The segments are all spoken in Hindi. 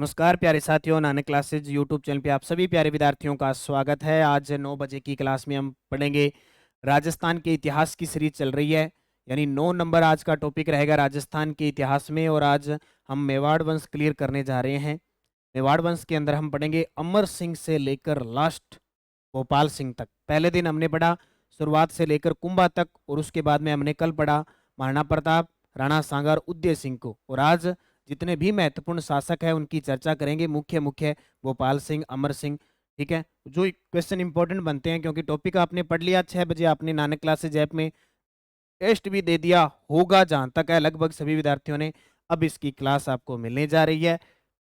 नमस्कार प्यारे साथियों, नानक क्लासेज यूट्यूब चैनल पे आप सभी प्यारे विद्यार्थियों का स्वागत है। आज 9 बजे की क्लास में हम पढ़ेंगे राजस्थान के इतिहास की सीरीज चल रही है, यानी 9 नंबर आज का टॉपिक रहेगा राजस्थान के इतिहास में। और आज हम मेवाड़ वंश क्लियर करने जा रहे हैं। मेवाड़ वंश के अंदर हम पढ़ेंगे अमर सिंह से लेकर लास्ट भोपाल सिंह तक। पहले दिन हमने पढ़ा शुरुआत से लेकर कुंभा तक, और उसके बाद में हमने कल पढ़ा महाराणा प्रताप, राणा सांगा और उदय सिंह को। और आज जितने भी महत्वपूर्ण शासक हैं उनकी चर्चा करेंगे, मुख्य मुख्य भोपाल सिंह, अमर सिंह। ठीक है, जो क्वेश्चन इंपॉर्टेंट बनते हैं, क्योंकि टॉपिक आपने पढ़ लिया 6 बजे, आपने नानक क्लासेज ऐप में टेस्ट भी दे दिया होगा, जहां तक है लगभग सभी विद्यार्थियों ने। अब इसकी क्लास आपको मिलने जा रही है।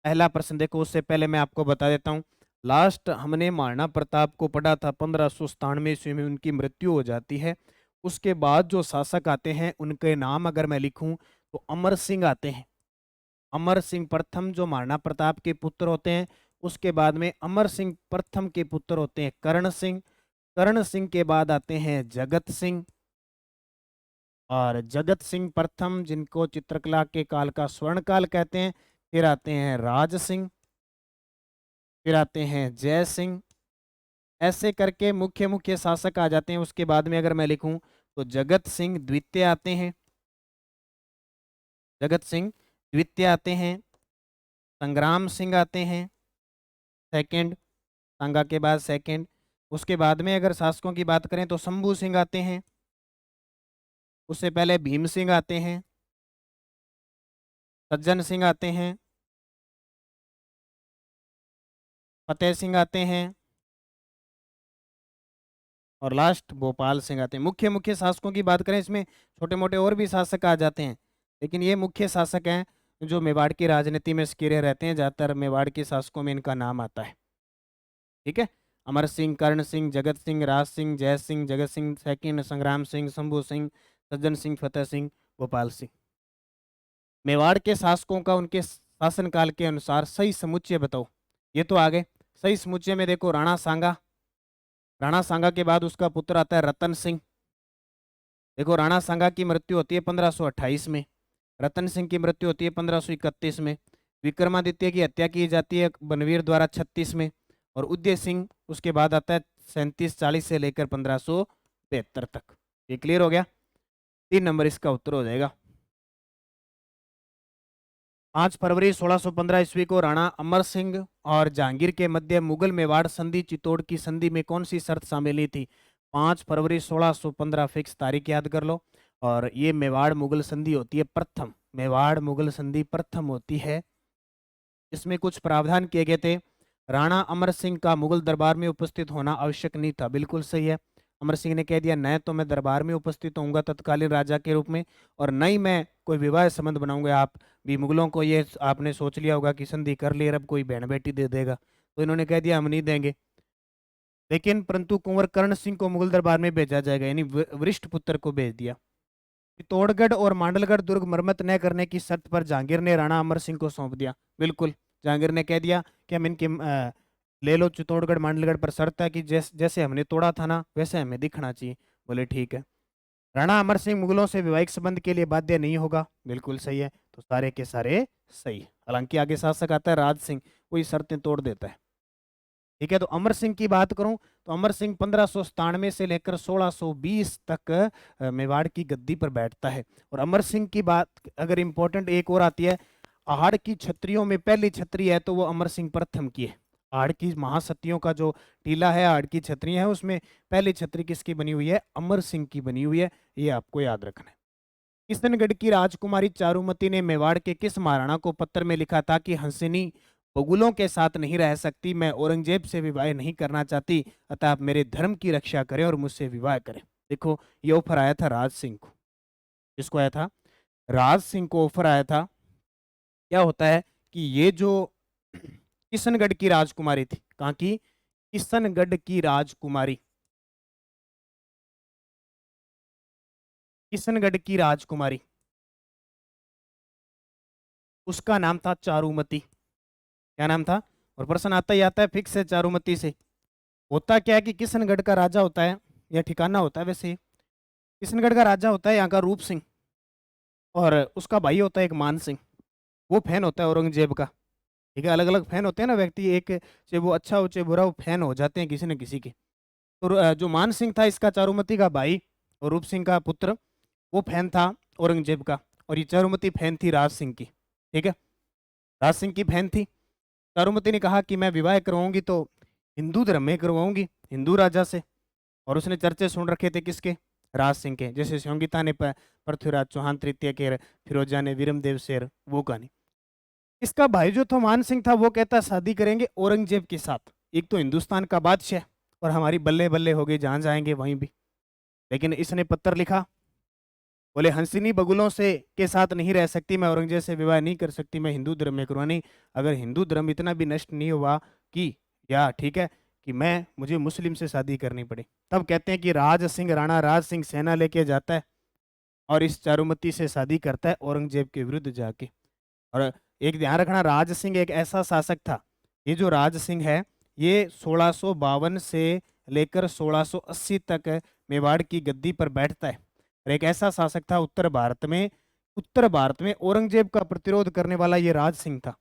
पहला प्रश्न देखो, उससे पहले मैं आपको बता देता हूँ। लास्ट हमने महाराणा प्रताप को पढ़ा था, 1597 ईस्वी में उनकी मृत्यु हो जाती है। उसके बाद जो शासक आते हैं उनके नाम अगर मैं लिखूं तो अमर सिंह आते हैं। अमर सिंह प्रथम जो महाराणा प्रताप के पुत्र होते हैं। उसके बाद में अमर सिंह प्रथम के पुत्र होते हैं कर्ण सिंह। कर्ण सिंह के बाद आते हैं जगत सिंह, और जगत सिंह प्रथम जिनको चित्रकला के काल का स्वर्ण काल कहते हैं। फिर आते हैं राज सिंह, फिर आते हैं जय सिंह। ऐसे करके मुख्य मुख्य शासक आ जाते हैं। उसके बाद में अगर मैं लिखूं तो जगत सिंह द्वितीय आते हैं, जगत सिंह द्वितीय आते हैं। संग्राम सिंह आते हैं सेकंड, सांगा के बाद सेकंड। उसके बाद में अगर शासकों की बात करें तो शंभू सिंह आते हैं। उससे पहले भीम सिंह आते हैं, सज्जन सिंह आते हैं, फतेह सिंह आते हैं, और लास्ट भोपाल सिंह आते हैं। मुख्य मुख्य शासकों की बात करें, इसमें छोटे मोटे और भी शासक आ जाते हैं, लेकिन ये मुख्य शासक हैं जो मेवाड़ की राजनीति में सक्रिय रहते हैं। ज़्यादातर मेवाड़ के शासकों में इनका नाम आता है। ठीक है, अमर सिंह, कर्ण सिंह, जगत सिंह, राज सिंह, जय सिंह, जगत सिंह सेकंड, संग्राम सिंह, शंभू सिंह, सज्जन सिंह, फतेह सिंह, गोपाल सिंह। मेवाड़ के शासकों का उनके शासनकाल के अनुसार सही समुच्चय बताओ। ये तो आगे सही समुच्चय में देखो, राणा सांगा, राणा सांगा के बाद उसका पुत्र आता है रतन सिंह। देखो, राणा सांगा की मृत्यु होती है 1528 में, रतन सिंह की मृत्यु होती है 1531 में, विक्रमादित्य की हत्या की जाती है बनवीर द्वारा 36 में, और उदय सिंह उसके बाद आता है 3740 से लेकर 1572 तक। ये क्लियर हो गया। 3 नंबर इसका उत्तर हो जाएगा। 5 फरवरी 1615 ईस्वी को राणा अमर सिंह और जहांगीर के मध्य मुगल मेवाड़ संधि, चित्तौड़ की संधि में कौन सी शर्त शामिल नहीं थी? 5 फरवरी 1615 फिक्स तारीख याद कर लो। और ये मेवाड़ मुगल संधि होती है प्रथम, मेवाड़ मुगल संधि प्रथम होती है। इसमें कुछ प्रावधान किए गए थे। राणा अमर सिंह का मुगल दरबार में उपस्थित होना आवश्यक नहीं था, बिल्कुल सही है। अमर सिंह ने कह दिया, न तो मैं दरबार में उपस्थित होऊंगा तत्कालीन राजा के रूप में, और न ही मैं कोई विवाह संबंध बनाऊंगा। आप भी मुगलों को ये आपने सोच लिया होगा कि संधि कर ली, अब कोई बहन बेटी दे देगा, तो इन्होंने कह दिया हम नहीं देंगे। लेकिन परंतु कुंवर कर्ण सिंह को मुगल दरबार में भेजा जाएगा, यानी वरिष्ठ पुत्र को भेज दिया। चित्तौड़गढ़ और मांडलगढ़ दुर्ग मरम्मत न करने की शर्त पर जहांगीर ने राणा अमर सिंह को सौंप दिया। बिल्कुल, जहांगीर ने कह दिया कि हम इनके ले लो चित्तौड़गढ़ मांडलगढ़, पर शर्त है कि जैसे हमने तोड़ा था ना वैसे हमें दिखना चाहिए। बोले ठीक है। राणा अमर सिंह मुगलों से वैवाहिक संबंध के लिए बाध्य नहीं होगा, बिल्कुल सही है। तो सारे के सारे सही। हालांकि आगे शासक आता है राज सिंह, कोई शर्तें तोड़ देता है। ठीक है, तो अमर सिंह की बात करूं तो अमर सिंह 1597 से लेकर 1620 तक मेवाड़ की गद्दी पर बैठता है। और अमर सिंह की बात अगर इंपॉर्टेंट एक और आती है, आहड़ की छत्रियों में पहली छत्री है तो वो अमर सिंह प्रथम की है। आहड़ की महासतियों का जो टीला है, आहड़ की छत्रियां है, उसमें पहली छत्री किसकी बनी हुई है? अमर सिंह की बनी हुई है। ये आपको याद रखना है। किशनगढ़ की राजकुमारी चारुमती ने मेवाड़ के किस महाराणा को पत्र में लिखा था कि हंसिनी बगुलों के साथ नहीं रह सकती, मैं औरंगजेब से विवाह नहीं करना चाहती, अतः आप मेरे धर्म की रक्षा करें और मुझसे विवाह करें। देखो, ये ऑफर आया था राज सिंह को। किसको आया था? राज सिंह को ऑफर आया था। क्या होता है कि ये जो किशनगढ़ की राजकुमारी थी, कहाँ की? किशनगढ़ की राजकुमारी, किशनगढ़ की राजकुमारी, उसका नाम था चारुमती। क्या नाम था? और प्रश्न आता ही आता है फिक्स है चारुमती से। होता क्या है कि किशनगढ़ का राजा होता है, या ठिकाना होता है वैसे, किशनगढ़ का राजा होता है यहाँ का रूप सिंह, और उसका भाई होता है एक मान सिंह। वो फैन होता है औरंगजेब का। ठीक है, अलग अलग फैन होते हैं ना व्यक्ति, एक चाहे वो अच्छा हो चाहे बुरा हो, फैन हो जाते हैं किसी न किसी के। तो जो मान सिंह था इसका चारुमती का भाई और रूप सिंह का पुत्र, वो फैन था औरंगजेब का, और ये चारुमती फैन थी राज सिंह की। ठीक है, राज सिंह की फैन थी। चारुमती ने कहा कि मैं विवाह करवाऊंगी तो हिंदू धर्म में करवाऊंगी, हिंदू राजा से। और उसने चर्चे सुन रखे थे किसके? राज सिंह के। जैसे संगीता ने पृथ्वीराज चौहान तृतीय के, फिरोजा ने वीरमदेव शेर, वो कहानी। इसका भाई जो था मान सिंह था, वो कहता शादी करेंगे औरंगजेब के साथ, एक तो हिंदुस्तान का बादशाह और हमारी बल्ले बल्ले हो गई, जहां जाएंगे वहीं भी। लेकिन इसने पत्र लिखा, बोले हंसिनी बगुलों से के साथ नहीं रह सकती, मैं औरंगजेब से विवाह नहीं कर सकती, मैं हिंदू धर्म में करूँगा। नहीं, अगर हिंदू धर्म इतना भी नष्ट नहीं हुआ कि, या ठीक है कि मैं मुझे मुस्लिम से शादी करनी पड़े, तब कहते हैं कि राज सिंह, राणा राज सिंह सेना लेके जाता है और इस चारुमती से शादी करता है औरंगजेब के विरुद्ध जाके। और एक ध्यान रखना, राज सिंह एक ऐसा शासक था, ये जो राज सिंह है ये 1652 से लेकर 1680 तक मेवाड़ की गद्दी पर बैठता है, और एक ऐसा शासक था उत्तर भारत में औरंगजेब का प्रतिरोध करने वाला ये राज सिंह था।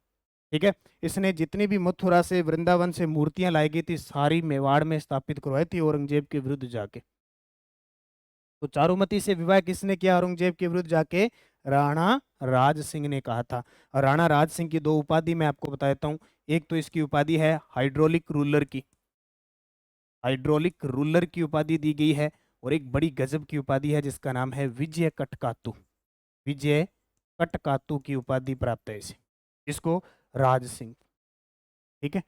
ठीक है, इसने जितनी भी मथुरा से वृंदावन से मूर्तियां लाई गई थी सारी मेवाड़ में स्थापित करवाई थी औरंगजेब के विरुद्ध जाके। तो चारुमती से विवाह किसने किया औरंगजेब के विरुद्ध जाके? राणा राज सिंह ने कहा था। और राणा राज सिंह की दो उपाधि मैं आपको बता देता हूँ। एक तो इसकी उपाधि है हाइड्रोलिक रूलर की, हाइड्रोलिक रूलर की उपाधि दी गई है, और एक बड़ी गजब की उपाधि है जिसका नाम है विजय कटकातु। विजय कटकातु की उपाधि प्राप्त है इसे, इसको राज सिंह। ठीक है,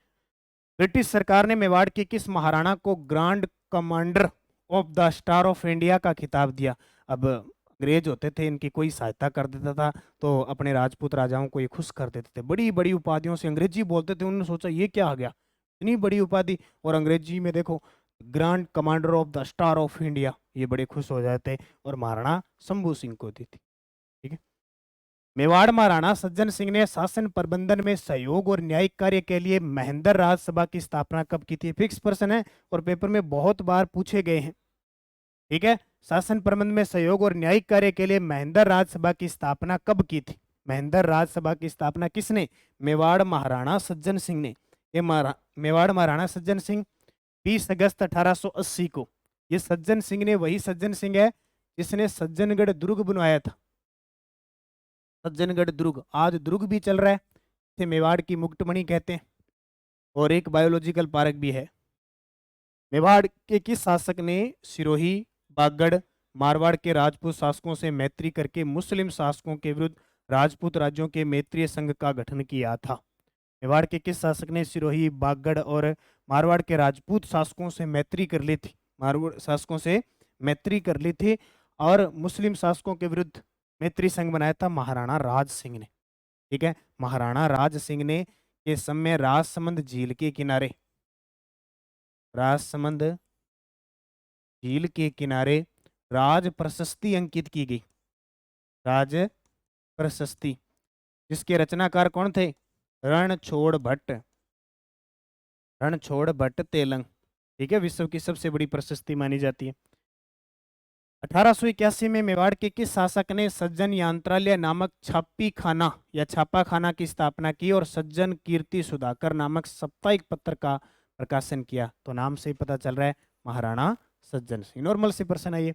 ब्रिटिश सरकार ने मेवाड़ के किस महाराणा को grand commander of the star of India का खिताब दिया? अब अंग्रेज होते थे, इनकी कोई सहायता कर देता था तो अपने राजपूत राजाओं को ये खुश कर देते थे, बड़ी बड़ी उपाधियों से। अंग्रेजी बोलते थे, उन्होंने सोचा ये क्या आ गया, इतनी बड़ी उपाधि, और अंग्रेजी में देखो grand commander of the star of India, ये बड़े खुश हो जाते, और महाराणा शंभू सिंह को दी थी। ठीक है, मेवाड़ महाराणा सज्जन सिंह ने शासन प्रबंधन में सहयोग और न्यायिक कार्य के लिए महेंद्र राजसभा की स्थापना कब की थी? फिक्स प्रश्न है और पेपर में बहुत बार पूछे गए हैं। ठीक है, शासन प्रबंध में सहयोग और न्यायिक कार्य के लिए महेंद्र राजसभा की स्थापना कब की थी? महेंद्र राजसभा की स्थापना किसने? मेवाड़ महाराणा सज्जन सिंह ने। ये मेवाड़ महाराणा सज्जन सिंह 20 अगस्त 1880 को। ये सज्जन सिंह ने वही सज्जन सिंह है जिसने सज्जनगढ़ दुर्ग बनवाया था। सज्जनगढ़ दुर्ग आज दुर्ग भी चल रहा है, इसे मेवाड़ की मुक्तमणि कहते हैं, और एक बायोलॉजिकल पार्क भी है। मेवाड़ के किस शासक ने सिरोही, बागड़, मारवाड़ के राजपूत शासकों से मैत्री करके मुस्लिम शासकों के विरुद्ध राजपूत राज्यों के मैत्रीय संघ का गठन किया था? मेवाड़ के किस शासक ने सिरोही, बागड़ और मारवाड़ के राजपूत शासकों से मैत्री कर ली थी? मारवाड़ शासकों से मैत्री कर ली थी और मुस्लिम शासकों के विरुद्ध मैत्री संघ बनाया था महाराणा राज सिंह ने। ठीक है, महाराणा राज सिंह ने के समय राजसमंद झील के किनारे, राजसमंद झील के किनारे राज प्रशस्ति अंकित की गई। राज प्रशस्ति, जिसके रचनाकार कौन थे? रणछोड़ भट्ट, रणछोड़ भट्ट तेलंग। ठीक है, विश्व की सबसे बड़ी प्रशस्ति मानी जाती है। 1881 में मेवाड़ के किस शासक ने सज्जन यांत्रालय नामक छापी खाना या छापा खाना की स्थापना की और सज्जन कीर्ति सुधाकर नामक साप्ताहिक पत्र का प्रकाशन किया? तो नाम से ही पता चल रहा है, महाराणा सज्जन सिंह। नॉर्मल से प्रश्न है ये।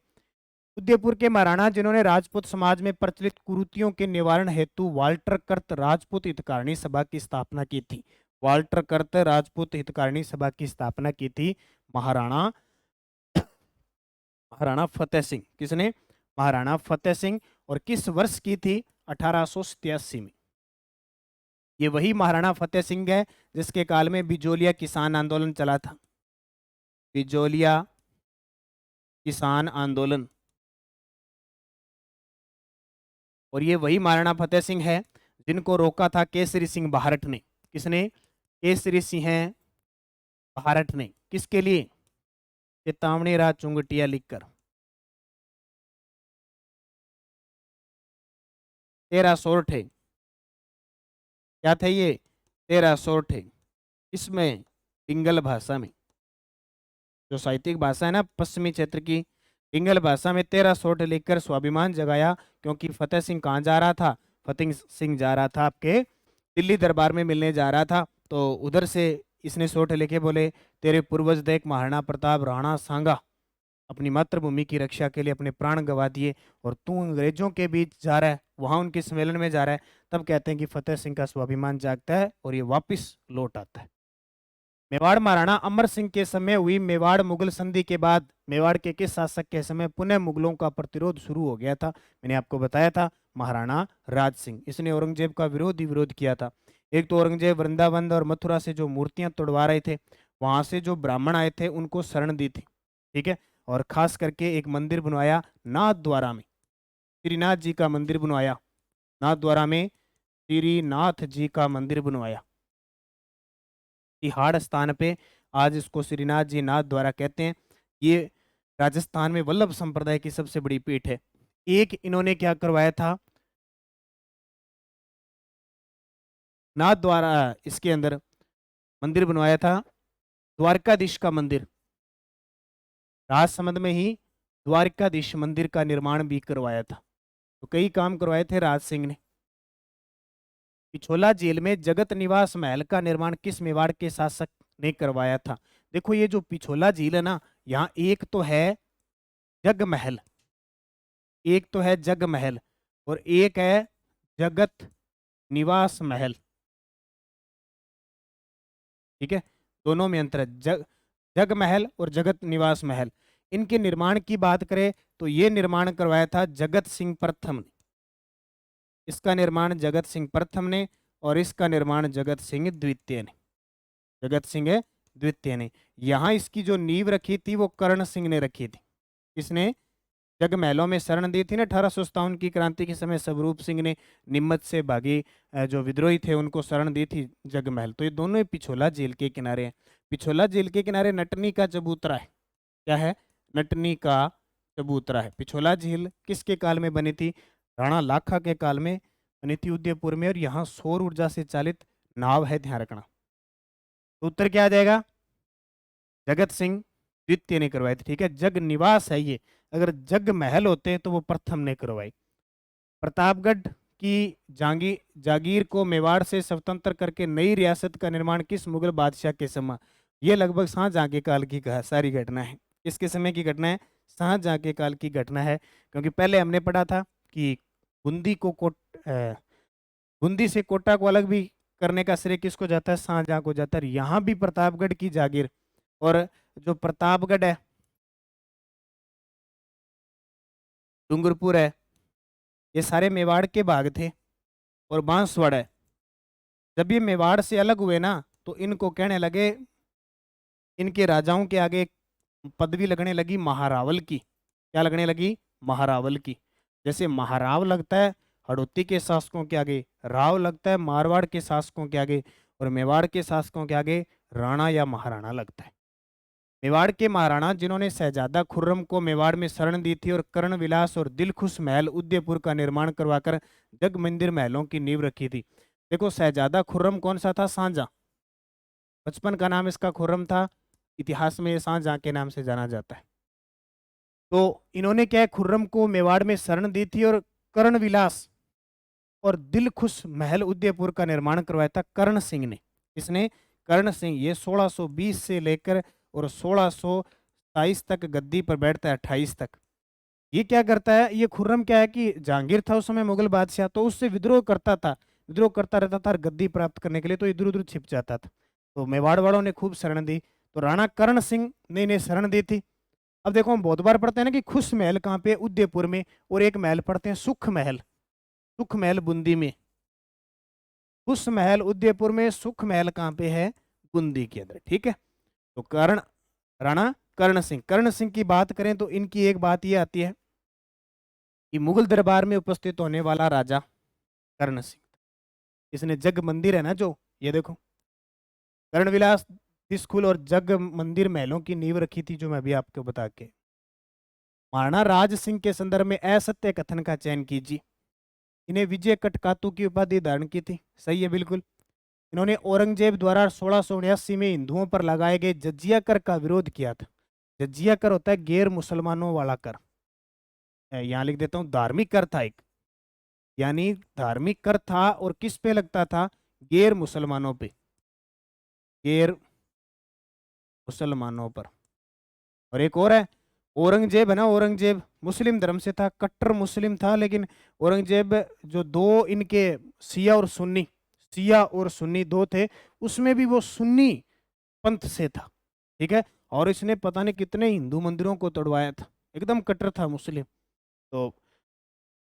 उदयपुर के महाराणा जिन्होंने राजपूत समाज में प्रचलित कुरीतियों के निवारण हेतु वाल्टर कर्त राजपूत हितकारिणी सभा की स्थापना की थी? वाल्टर कर्त राजपूत हितकारिणी सभा की स्थापना की थी महाराणा महाराणा फतेह सिंह। किसने? महाराणा फतेह सिंह। और किस वर्ष की थी? 1887 में। ये वही महाराणा फतेह सिंह है जिसके काल में बिजोलिया किसान आंदोलन चला था। बिजोलिया किसान आंदोलन। और ये वही महाराणा फतेह सिंह है जिनको रोका था केसरी सिंह बहारट ने। किसने? केसरी सिंह बहारट ने। किसके लिए? चेतावनी राज चुंगटिया लिखकर। 13 सोरठे, क्या थे ये? 13 सोरठे। इसमें पिंगल भाषा में, जो साहित्यिक भाषा है ना पश्चिमी क्षेत्र की, पिंगल भाषा में 13 सोरठे लिखकर स्वाभिमान जगाया। क्योंकि फतेह सिंह कहाँ जा रहा था? फतेह सिंह जा रहा था आपके दिल्ली दरबार में मिलने जा रहा था, तो उधर से इसने सोट लिखे, बोले तेरे पूर्वज देख महाराणा प्रताप राणा सांगा अपनी मातृभूमि की रक्षा के लिए अपने प्राण गंवा दिए, और तू अंग्रेजों के बीच जा रहा है, वहां उनके सम्मेलन में जा रहा है। तब कहते हैं कि फतेह सिंह का स्वाभिमान जागता है और ये वापिस लौट आता है। मेवाड़ महाराणा अमर सिंह के समय हुई मेवाड़ मुगल संधि के बाद मेवाड़ के किस शासक के समय पुनः मुगलों का प्रतिरोध शुरू हो गया था? मैंने आपको बताया था, महाराणा राज सिंह। इसने औरंगजेब का विरोध किया था। एक तो औरंगजेब वृंदावन और मथुरा से जो मूर्तियां तोड़वा रहे थे, वहां से जो ब्राह्मण आए थे उनको शरण दी थी, ठीक है। और खास करके एक मंदिर बनवाया नाथ द्वारा में, श्रीनाथ जी का मंदिर बनवाया। नाथ द्वारा में श्रीनाथ जी का मंदिर बनवाया, तिहाड़ स्थान पे। आज इसको श्रीनाथ जी नाथ द्वारा कहते हैं। ये राजस्थान में वल्लभ संप्रदाय की सबसे बड़ी पीठ है। एक इन्होंने क्या करवाया था नाथ द्वारा, इसके अंदर मंदिर बनवाया था द्वारकाधीश का मंदिर। राजसमंद में ही द्वारकाधीश मंदिर का निर्माण भी करवाया था। तो कई काम करवाए थे राज सिंह ने। पिछोला झील में जगत निवास महल का निर्माण किस मेवाड़ के शासक ने करवाया था? देखो ये जो पिछोला झील है ना, यहाँ एक तो है जग महल, एक तो है जग महल और एक है जगत निवास महल, ठीक है। दोनों में अंतर है, जग महल और जगत निवास महल। इनके निर्माण की बात करें तो ये निर्माण करवाया था जगत सिंह प्रथम ने। इसका निर्माण जगत सिंह प्रथम ने और इसका निर्माण जगत सिंह द्वितीय ने, जगत सिंह द्वितीय ने। यहाँ इसकी जो नींव रखी थी वो कर्ण सिंह ने रखी थी। किसने? जग महलों में शरण दी थी ना 1857 की क्रांति के समय स्वरूप सिंह ने निम्मत से भागी जो विद्रोही थे उनको शरण दी थी जग महल। तो ये दोनों ही पिछोला झील के किनारे हैं। पिछोला झील के किनारे नटनी का चबूतरा है। क्या है? नटनी का चबूतरा है। पिछोला झील किसके काल में बनी थी? राणा लाखा के काल में बनी थी उदयपुर में, और यहाँ सौर ऊर्जा से चालित नाव है, ध्यान रखना। तो उत्तर क्या आ जाएगा? जगत सिंह द्वितीय ने करवाई थी, ठीक है। जग निवास है ये, अगर जग महल होते तो वो प्रथम ने करवाई। प्रतापगढ़ की जागीर को मेवाड़ से स्वतंत्र करके नई रियासत का निर्माण किस मुगल बादशाह के समय? ये लगभग शाहजहां के काल की सारी घटना है। किसके समय की घटना है? शाहजहां के काल की घटना है। क्योंकि पहले हमने पढ़ा था कि बूंदी से कोटा को अलग भी करने का श्रेय किसको जाता है? शाहजहां को जाता है। यहाँ भी प्रतापगढ़ की जागीर और जो प्रतापगढ़ है, डूंगरपुर है, ये सारे मेवाड़ के भाग थे। और बांसवाड़ा है। जब ये मेवाड़ से अलग हुए ना तो इनको कहने लगे, इनके राजाओं के आगे पदवी लगने लगी महारावल की। क्या लगने लगी? महारावल की। जैसे महाराव लगता है हड़ौती के शासकों के आगे, राव लगता है मारवाड़ के शासकों के आगे, और मेवाड़ के शासकों के आगे राणा या महाराणा लगता है। मेवाड़ के महाराणा जिन्होंने शहजादा खुर्रम को मेवाड़ में शरण दी थी और कर्ण विलास और दिलखुश महल उदयपुर का निर्माण करवाकर जग मंदिर महलों की नींव रखी थी। देखो शहजादा खुर्रम कौन सा था? शाहजहां। बचपन का नाम इसका खुर्रम था, इतिहास में शाहजहां के नाम से जाना जाता है। तो इन्होंने क्या है, खुर्रम को मेवाड़ में शरण दी थी और कर्ण विलास और दिलखुश महल उदयपुर का निर्माण करवाया था कर्ण सिंह ने। किसने? कर्ण सिंह। ये 1620 से लेकर और 1627 तक गद्दी पर बैठता है, 28 तक। ये क्या करता है? ये खुर्रम क्या है कि जहांगीर था उस समय मुगल बादशाह, तो उससे विद्रोह करता था, विद्रोह करता रहता था गद्दी प्राप्त करने के लिए, तो इधर उधर छिप जाता था। तो मेवाड़ वालों ने खूब शरण दी, तो राणा कर्ण सिंह ने इन्हें शरण दी थी। अब देखो हम बहुत बार पढ़ते हैं ना कि खुश महल कहाँ पे? उदयपुर में। और एक महल पढ़ते हैं सुख महल, सुख महल बूंदी में। खुश महल उदयपुर में, सुख महल कहाँ पे है? बूंदी के अंदर, ठीक है। तो राणा कर्ण सिंह। कर्ण सिंह की बात करें तो इनकी एक बात ये आती है कि मुगल दरबार में उपस्थित होने वाला राजा कर्ण सिंह। इसने जग मंदिर है ना जो, ये देखो कर्णविलास स्कूल और जग मंदिर महलों की नींव रखी थी, जो मैं अभी आपको बता के। महाराणा राज सिंह के संदर्भ में असत्य कथन का चयन कीजिए। इन्हें विजय कटकातु की उपाधि धारण की थी, सही है बिल्कुल। इन्होंने औरंगजेब द्वारा 1679 में हिंदुओं पर लगाए गए जजिया कर का विरोध किया था। जजिया कर होता है गैर मुसलमानों वाला कर, यहाँ लिख देता हूँ धार्मिक कर था एक, यानी धार्मिक कर था। और किस पे लगता था? गैर मुसलमानों पे, गैर मुसलमानों पर। और एक और है औरंगजेब है ना, औरंगजेब मुस्लिम धर्म से था, कट्टर मुस्लिम था, लेकिन औरंगजेब जो दो इनके शिया और सुन्नी, शिया और सुन्नी दो थे, उसमें भी वो सुन्नी पंथ से था। ठीक है, और इसने पता नहीं कितने हिंदू मंदिरों को तोड़वाया था, एकदम कट्टर था मुस्लिम। तो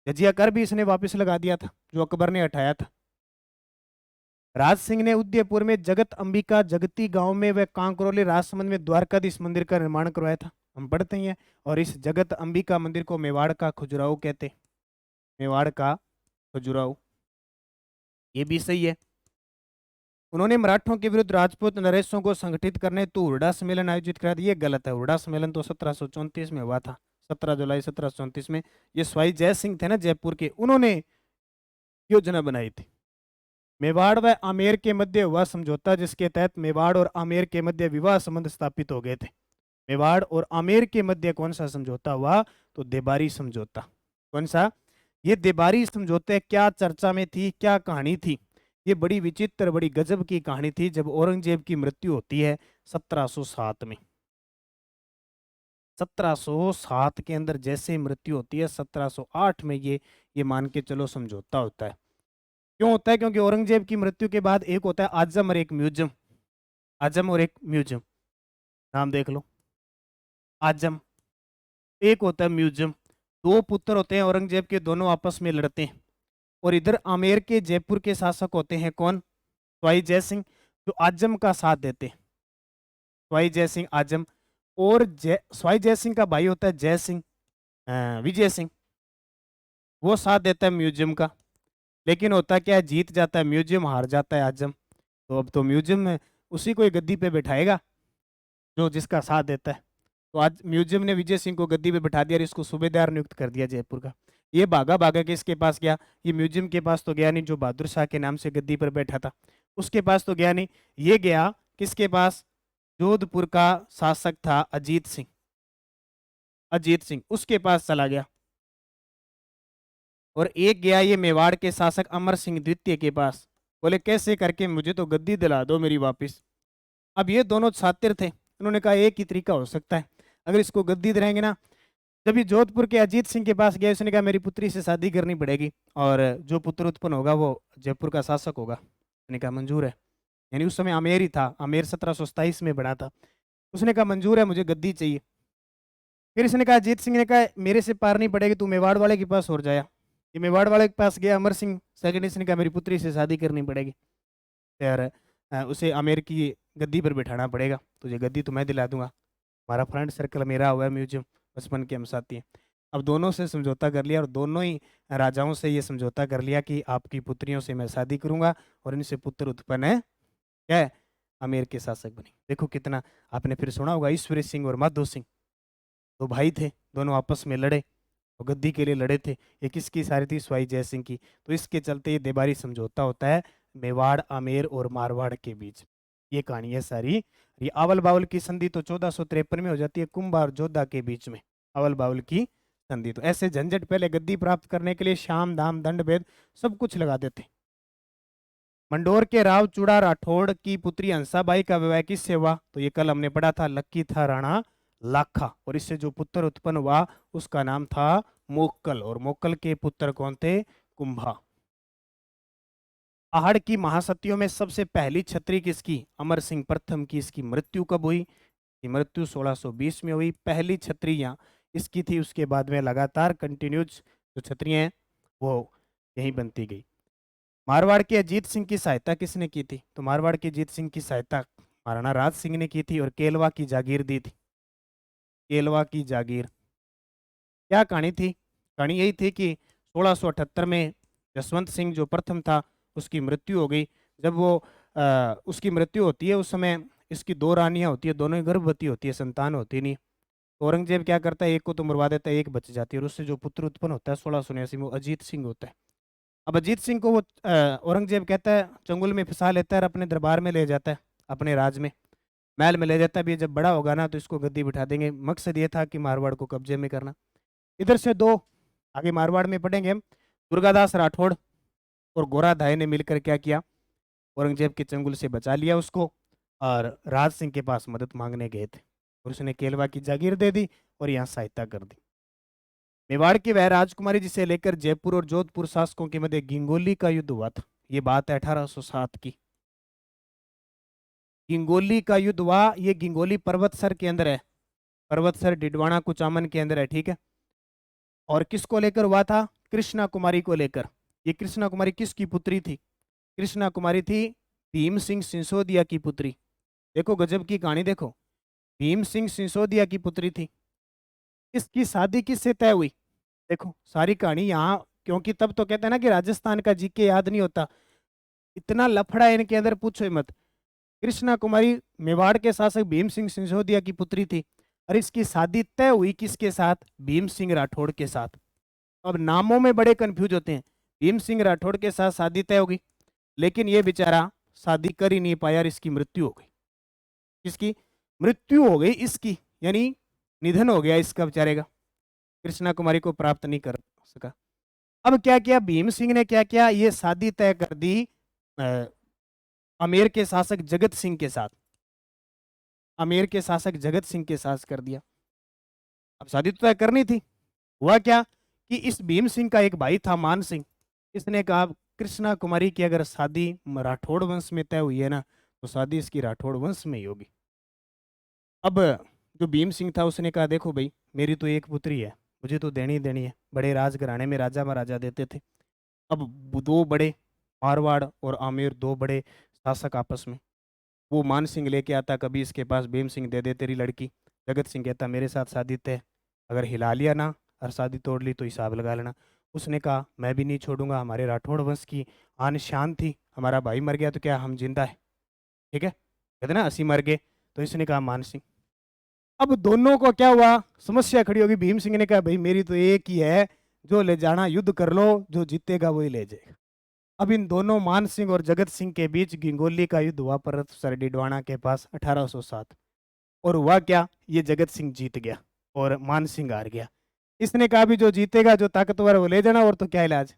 जजिया कर भी इसने वापस लगा दिया था जो अकबर ने हटाया था। राज सिंह ने उदयपुर में जगत अंबिका जगती गांव में व कांकरोली राजसमंद में द्वारकाधीश मंदिर का निर्माण करवाया था, हम पढ़ते ही हैं। और इस जगत अंबिका मंदिर को मेवाड़ का खजुराहो कहते, मेवाड़ का खजुराहो, ये भी सही है। उन्होंने मराठों के विरुद्ध राजपूत नरेशों को संगठित करने तो हुरडा सम्मेलन आयोजित करा दिया, ये गलत है। हुरडा सम्मेलन तो 1734 में हुआ था, 17 जुलाई 1734 में। ये स्वाई जय सिंह थे ना जयपुर के, उन्होंने योजना बनाई थी। मेवाड़ व आमेर के मध्य हुआ समझौता, जिसके तहत मेवाड़ और आमेर के मध्य विवाह संबंध स्थापित हो गए थे। मेवाड़ और आमेर के मध्य कौन सा समझौता हुआ? तो देबारी समझौता। कौन सा? ये देबारी समझौते क्या चर्चा में थी, क्या कहानी थी? ये बड़ी विचित्र, बड़ी गजब की कहानी थी। जब औरंगजेब की मृत्यु होती है 1707 में, 1707 के अंदर जैसे मृत्यु होती है, 1708 में ये मान के चलो समझौता होता है। क्यों होता है? क्योंकि औरंगजेब की मृत्यु के बाद एक होता है आजम और एक म्यूजियम, आजम और एक म्यूजियम, नाम देख लो, आजम, एक होता है म्यूजियम। दो पुत्र होते हैं औरंगजेब के, दोनों आपस में लड़ते हैं। और इधर आमेर के जयपुर के शासक होते हैं कौन? स्वाई जय सिंह, जो आजम का साथ देते हैं, स्वाई जय सिंह आजम। और स्वाई जय सिंह का भाई होता है जय सिंह, विजय सिंह, वो साथ देता है म्यूजियम का। लेकिन होता क्या है, जीत जाता है म्यूजियम, हार जाता है आजम। तो अब तो म्यूजियम में उसी को ही गद्दी पे बैठाएगा जो जिसका साथ देता है। तो आज म्यूजियम ने विजय सिंह को गद्दी पे बैठा दिया और इसको सूबेदार नियुक्त कर दिया जयपुर का। ये भागा भागा के इसके पास गया, ये म्यूजियम के पास तो गया नहीं, जो बहादुर शाह के नाम से गद्दी पर बैठा था उसके पास तो गया नहीं। ये गया किसके पास? जोधपुर का शासक था अजीत सिंह, अजीत सिंह उसके पास चला गया। और एक गया ये मेवाड़ के शासक अमर सिंह द्वितीय के पास, बोले कैसे करके मुझे तो गद्दी दिला दो मेरी वापिस। अब ये दोनों छात्र थे, उन्होंने कहा एक ही तरीका हो सकता है, अगर इसको गद्दी दिलाएंगे ना। जब ये जोधपुर के अजीत सिंह के पास गया, उसने कहा मेरी पुत्री से शादी करनी पड़ेगी और जो पुत्र उत्पन्न होगा वो जयपुर का शासक होगा। उसने कहा मंजूर है, यानी उस समय आमेर ही था, आमेर 1727 में बना था। उसने कहा मंजूर है, मुझे गद्दी चाहिए। फिर इसने कहा, अजीत सिंह ने कहा मेरे से पार नहीं पड़ेगी, तू मेवाड़ वाले के पास और जाया। ये मेवाड़ वाले के पास गया अमर सिंह सेकंड, इसने कहा मेरी पुत्री से शादी करनी पड़ेगी, फिर उसे आमेर की गद्दी पर बिठाना पड़ेगा, तुझे गद्दी तो मैं दिला दूंगा, हमारा फ्रेंड सर्कल मेरा हुआ है म्यूजियम, बचपन के हम साथी हैं। अब दोनों से समझौता कर लिया और दोनों ही राजाओं से ये समझौता कर लिया कि आपकी पुत्रियों से मैं शादी करूंगा और इनसे पुत्र उत्पन्न है, क्या है, आमेर के शासक बने। देखो कितना, आपने फिर सुना होगा ईश्वरी सिंह और माधो सिंह, दो भाई थे, दोनों आपस में लड़े और गद्दी के लिए लड़े थे। ये किसकी सारी थी? स्वाई जय सिंह की। तो इसके चलते ये देबारी समझौता होता है मेवाड़ आमेर और मारवाड़ के बीच, ये कहानी है सारी। ये आवल बावल की संधि तो 1453 में हो जाती है कुंभा और जोधा के बीच में, आवल बावल की संधि। तो ऐसे झंझट पहले गद्दी प्राप्त करने के लिए शाम दाम दंड भेद सब कुछ लगा देते। मंडोर के राव चूड़ा राठौड़ की पुत्री हंसाबाई का विवाह किससे हुआ? तो ये कल हमने पढ़ा था, लक्की था राणा लाखा, और इससे जो पुत्र उत्पन्न हुआ उसका नाम था मोक्कल, और मोक्कल के पुत्र कौन थे? कुंभा। पहाड़ की महासतियों में सबसे पहली छत्री किसकी? अमर सिंह प्रथम की। इसकी मृत्यु कब हुई? की मृत्यु 1620 में हुई। पहली छत्री यहाँ इसकी थी, उसके बाद में लगातार कंटिन्यूज जो छत्रियां हैं वो यहीं बनती गई। मारवाड़ के अजीत सिंह की सहायता किसने की थी? तो मारवाड़ के अजीत सिंह की सहायता महाराणा राज सिंह ने की थी और केलवा की जागीर दी थी, केलवा की जागीर। क्या कहानी थी? कहानी यही थी कि 1678 में जसवंत सिंह जो प्रथम था उसकी मृत्यु हो गई। जब वो उसकी मृत्यु होती है उस समय इसकी दो रानियां होती है, दोनों ही गर्भवती होती है, संतान होती नहीं। तो औरंगजेब क्या करता है, एक को तो मरवा देता है, एक बच जाती है, और उससे जो पुत्र उत्पन्न होता है 1679 में वो अजीत सिंह होता है। अब अजीत सिंह को वो औरंगजेब कहता है चंगुल में फंसा लेता है और अपने दरबार में ले जाता है, अपने राज में महल में ले जाता है। भी जब बड़ा होगा ना तो इसको गद्दी बिठा देंगे। मकसद ये था कि मारवाड़ को कब्जे में करना। इधर से दो आगे मारवाड़ में पढ़ेंगे हम, दुर्गादास राठौड़ और गोरा धाय ने मिलकर क्या किया, औरंगजेब के चंगुल से बचा लिया उसको और राज सिंह के पास मदद मांगने गए थे और उसने केलवा की जागीर दे दी और यहाँ सहायता कर दी। मेवाड़ की वह राजकुमारी जिसे लेकर जयपुर और जोधपुर शासकों के मध्य गिंगोली का युद्ध हुआ था, ये बात है 1807 की। गिंगोली का युद्ध हुआ, ये गिंगोली पर्वतसर के अंदर है, पर्वतसर डिडवाना कुचामन के अंदर है, ठीक है। और किसको लेकर हुआ था? कृष्णा कुमारी को लेकर। ये कृष्णा कुमारी किसकी पुत्री थी? कृष्णा कुमारी थी भीम सिंह सिसोदिया की पुत्री। देखो गजब की कहानी, देखो भीम सिंह सिसोदिया की पुत्री थी। इसकी शादी किससे तय हुई? देखो सारी कहानी यहाँ, क्योंकि तब तो कहते हैं ना कि राजस्थान का जीके याद नहीं होता, इतना लफड़ा है इनके अंदर पूछो ही मत। कृष्णा कुमारी मेवाड़ के शासक भीम सिंह सिसोदिया की पुत्री थी और इसकी शादी तय हुई किसके साथ? भीम सिंह राठौड़ के साथ। अब नामों में बड़े कंफ्यूज होते हैं। भीम सिंह राठौड़ के साथ शादी तय होगी, लेकिन ये बेचारा शादी कर ही नहीं पाया और इसकी मृत्यु हो गई। किसकी मृत्यु हो गई? इसकी, यानी निधन हो गया इसका बेचारे का, कृष्णा कुमारी को प्राप्त नहीं कर सका। अब क्या किया भीम सिंह ने? क्या किया? ये शादी तय कर दी अमेर के शासक जगत सिंह के साथ, अमेर के शासक जगत सिंह के साथ कर दिया। अब शादी तो तय करनी थी। हुआ क्या कि इस भीम सिंह का एक भाई था मान सिंह, इसने कहा कृष्णा कुमारी की अगर शादी राठौड़ वंश में तय हुई है ना, तो शादी इसकी राठौड़ वंश में ही होगी। अब जो भीम सिंह था उसने कहा देखो भाई, मेरी तो एक पुत्री है, मुझे तो देनी ही देनी है। बड़े राजघराने में राजा महाराजा देते थे। अब दो बड़े, मारवाड़ और आमेर, दो बड़े शासक आपस में, वो मान सिंह लेके आता कभी इसके पास, भीम सिंह दे दे तेरी लड़की। जगत सिंह कहता मेरे साथ शादी तय, अगर हिला लिया ना और शादी तोड़ ली तो हिसाब लगा लेना। उसने कहा मैं भी नहीं छोड़ूंगा, हमारे राठौड़ वंश की आन शान थी, हमारा भाई मर गया तो क्या हम जिंदा है, ठीक है, कहते ना असी मर गए। तो इसने कहा मान सिंह। अब दोनों को क्या हुआ? समस्या खड़ी होगी। भीम सिंह ने कहा भाई मेरी तो एक ही है, जो ले जाना युद्ध कर लो, जो जीतेगा वही ले जाएगा। अब इन दोनों मान सिंह और जगत सिंह के बीच गिंगोली का युद्ध हुआ पर्वतसर डिडवाना के पास 1807। और हुआ क्या? ये जगत सिंह जीत गया और मान सिंह हार गया। इसने कहा भी जो जीतेगा, जो ताकतवर है वो ले जाना, और तो क्या इलाज।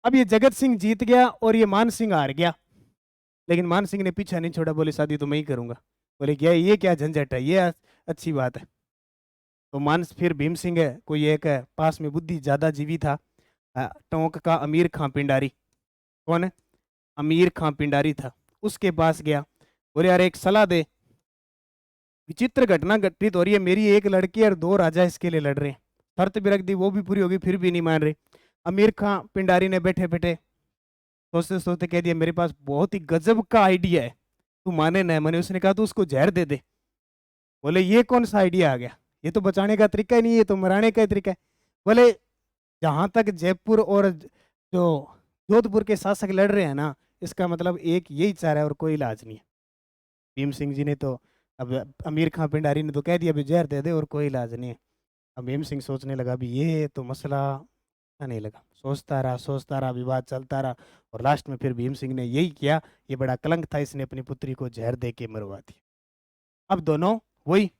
अब ये जगत सिंह जीत गया और ये मान सिंह हार गया, लेकिन मान सिंह ने पीछा नहीं छोड़ा, बोले शादी तो मैं ही करूंगा। बोले क्या ये क्या झंझट है, ये अच्छी बात है। तो मान फिर भीम सिंह है, कोई एक है पास में बुद्धि ज्यादा जीवी था, टोंक का अमीर खां पिंडारी। कौन है? अमीर खां पिंडारी था, उसके पास गया। बोले यार एक सलाह दे, विचित्र घटना घटित हो रही है, मेरी एक लड़की और दो राजा इसके लिए लड़ रहे हैं। शर्त भी रख दी, वो भी पूरी होगी, फिर भी नहीं मान रही। अमीर खां पिंडारी ने बैठे बैठे सोचते सोचते कह दिया मेरे पास बहुत ही गजब का आइडिया है, तू माने न माने। उसने कहा तू उसको जहर दे दे। बोले ये कौन सा आइडिया आ गया, ये तो बचाने का तरीका ही नहीं, ये तो मराने का तरीका है। बोले जहां तक जयपुर और जो जोधपुर के शासक लड़ रहे हैं ना, इसका मतलब एक यही चारा है और कोई इलाज नहीं है। भीम सिंह जी ने तो, अब अमीर खां पिंडारी ने तो कह दिया भी जहर दे दे और कोई इलाज नहीं है। अब भीम सिंह सोचने लगा भी ये तो मसला नहीं लगा, सोचता रहा, विवाद चलता रहा, और लास्ट में फिर भीम सिंह ने यही किया। ये बड़ा कलंक था, इसने अपनी पुत्री को जहर दे के मरवा दिया। अब दोनों वही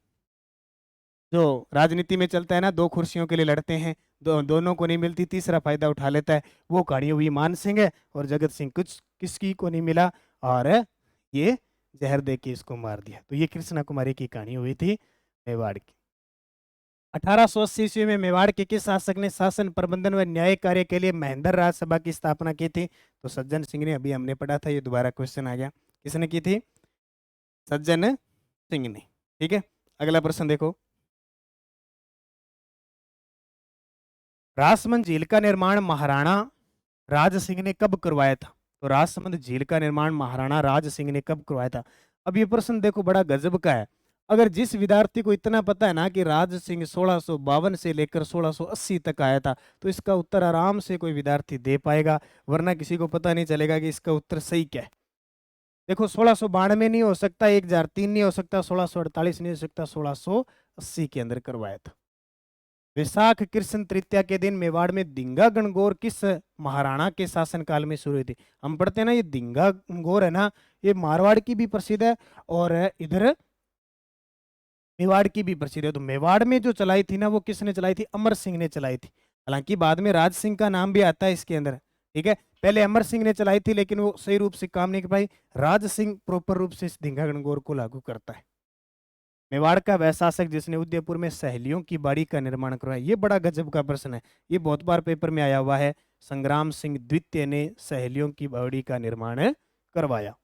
जो राजनीति में चलता है ना, दो कुर्सियों के लिए लड़ते हैं, दोनों को नहीं मिलती, तीसरा फायदा उठा लेता है। वो कहानी हुई मान सिंह है और जगत सिंह, कुछ किसकी को नहीं मिला और ये जहर दे के इसको मार दिया। तो ये कृष्णा कुमारी की कहानी हुई थी मेवाड़ की। 1880 ईस्वी में मेवाड़ के किस शासक ने शासन प्रबंधन व न्याय कार्य के लिए महेंद्र राज सभा की स्थापना की थी? तो सज्जन सिंह ने, अभी हमने पढ़ा था, ये दोबारा क्वेश्चन आ गया। किसने की थी? सज्जन सिंह ने। ठीक है, अगला प्रश्न देखो। राजसमंद झील का निर्माण महाराणा राज सिंह ने कब करवाया था? तो राजसमंद झील का निर्माण महाराणा राज सिंह ने कब करवाया था? अब ये प्रश्न देखो बड़ा गजब का है। अगर जिस विद्यार्थी को इतना पता है ना कि राज सिंह 1652 से लेकर 1680 तक आया था, तो इसका उत्तर आराम से कोई विद्यार्थी दे पाएगा, वरना किसी को पता नहीं चलेगा कि इसका उत्तर सही क्या है। देखो 1692 नहीं हो सकता, 1003 नहीं हो सकता, 1648 नहीं हो सकता, 1680 के अंदर करवाया था। वैशाख कृष्ण तृतीया के दिन मेवाड़ में दिंगा गणगौर किस महाराणा के शासन काल में शुरू हुई थी? हम पढ़ते हैं ना, ये दिंगा गणगौर है ना, ये मारवाड़ की भी प्रसिद्ध है और इधर मेवाड़ की भी प्रसिद्ध है। तो मेवाड़ में जो चलाई थी ना, वो किसने चलाई थी? अमर सिंह ने चलाई थी। हालांकि बाद में राज सिंह का नाम भी आता है इसके अंदर, ठीक है। पहले अमर सिंह ने चलाई थी, लेकिन वो सही रूप से काम नहीं कर पाई। राज सिंह प्रॉपर रूप से इस दीघा गणगौर को लागू करता है। मेवाड़ का वह शासक जिसने उदयपुर में सहेलियों की बाड़ी का निर्माण करवाया। ये बड़ा गजब का प्रश्न है, ये बहुत बार पेपर में आया हुआ है। संग्राम सिंह द्वितीय ने सहेलियों की बाड़ी का निर्माण करवाया।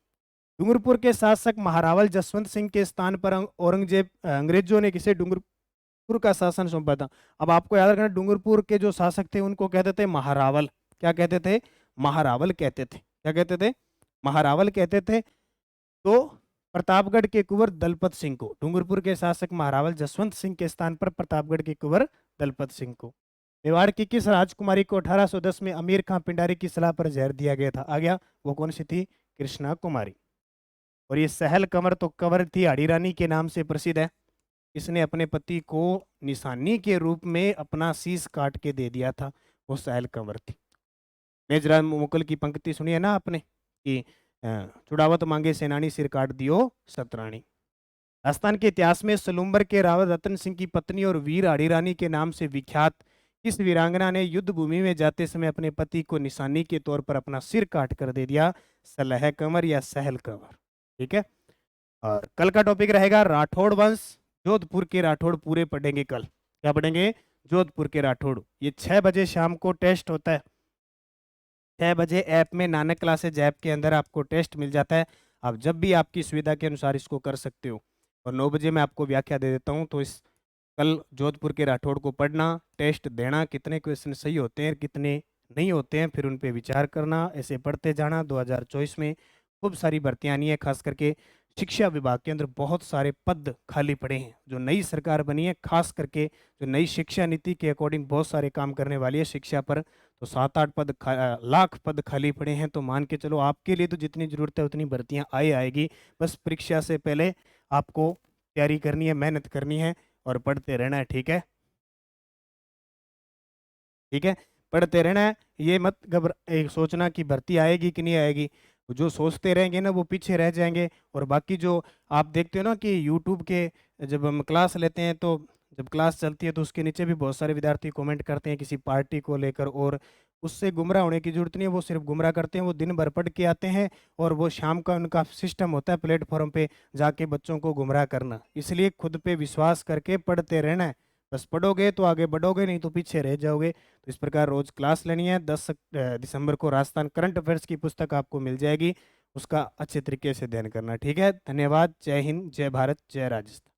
डूंगरपुर के शासक महारावल जसवंत सिंह के स्थान पर औरंगजेब अंग्रेजों ने किसे डूंगरपुर का शासन सौंपा था। अब आपको याद रखना, डूंगरपुर के जो शासक थे उनको कहते थे महारावल। क्या कहते थे? महारावल कहते थे। क्या कहते थे? महारावल कहते थे। तो प्रतापगढ़ के कुंवर दलपत सिंह को, डूंगरपुर के शासक महारावल जसवंत सिंह के स्थान पर प्रतापगढ़ के कुंवर दलपत सिंह को। मेवाड़ की किस राजकुमारी को 1810 में अमीर खां पिंडारी की सलाह पर जहर दिया गया था? आ गया, वो कौन सी थी? कृष्णा कुमारी। और ये सहल कंवर तो कंवर थी आड़ी रानी के नाम से प्रसिद्ध है। इसने अपने पति को निशानी के रूप में अपना शीश काट के दे दिया था, वो सहल कंवर थी। मेजराज मुकुल की पंक्ति सुनी है ना आपने कि चुड़ावत मांगे सेनानी सिर काट दियो सतरानी। राजस्थान के इतिहास में सलूम्बर के रावत रतन सिंह की पत्नी और वीर आड़ी रानी के नाम से विख्यात किस वीरांगना ने युद्ध भूमि में जाते समय अपने पति को निशानी के तौर पर अपना सिर काट कर दे दिया? सलह कंवर या सहल कंवर। ठीक है। और कल का टॉपिक रहेगा राठौड़ वंश। जोधपुर के राठौड़ पूरे पढ़ेंगे कल। क्या पढ़ेंगे? जोधपुर के राठौड़। ये 6 बजे शाम को टेस्ट होता है। 6 बजे ऐप में नानक क्लासेज ऐप के अंदर आपको टेस्ट मिल जाता है। आप जब भी आपकी सुविधा के अनुसार इसको कर सकते हो। और 9 बजे मैं आपको व्याख्या दे देता हूँ। तो इस कल जोधपुर के राठौड़ को पढ़ना, टेस्ट देना, कितने क्वेश्चन सही होते हैं कितने नहीं होते हैं, फिर उन पे विचार करना, ऐसे पढ़ते जाना। 2024 में खूब सारी भर्तियां आनी है। खास करके शिक्षा विभाग के अंदर बहुत सारे पद खाली पड़े हैं। जो नई सरकार बनी है, खास करके जो नई शिक्षा नीति के अकॉर्डिंग बहुत सारे काम करने वाली है शिक्षा पर, तो 7-8 लाख पद खाली पड़े हैं। तो मान के चलो आपके लिए तो जितनी जरूरत है उतनी भर्तियां आएगी। बस परीक्षा से पहले आपको तैयारी करनी है, मेहनत करनी है और पढ़ते रहना है। ठीक है, ठीक है, पढ़ते रहना है। ये मत सोचना कि भर्ती आएगी कि नहीं आएगी। जो सोचते रहेंगे ना वो पीछे रह जाएंगे। और बाकी जो आप देखते हो ना कि यूट्यूब के जब हम क्लास लेते हैं, तो जब क्लास चलती है तो उसके नीचे भी बहुत सारे विद्यार्थी कमेंट करते हैं किसी पार्टी को लेकर, और उससे गुमराह होने की जरूरत नहीं है। वो सिर्फ गुमराह करते हैं। वो दिन भर पढ़ के आते हैं और वो शाम का उनका सिस्टम होता है प्लेटफॉर्म पे जाके बच्चों को गुमराह करना। इसलिए खुद पे विश्वास करके पढ़ते रहना है। बस पढ़ोगे तो आगे बढ़ोगे, नहीं तो पीछे रह जाओगे। तो इस प्रकार रोज क्लास लेनी है। 10 दिसंबर को राजस्थान करंट अफेयर्स की पुस्तक आपको मिल जाएगी, उसका अच्छे तरीके से अध्ययन करना। ठीक है, धन्यवाद। जय हिंद, जय भारत, जय राजस्थान।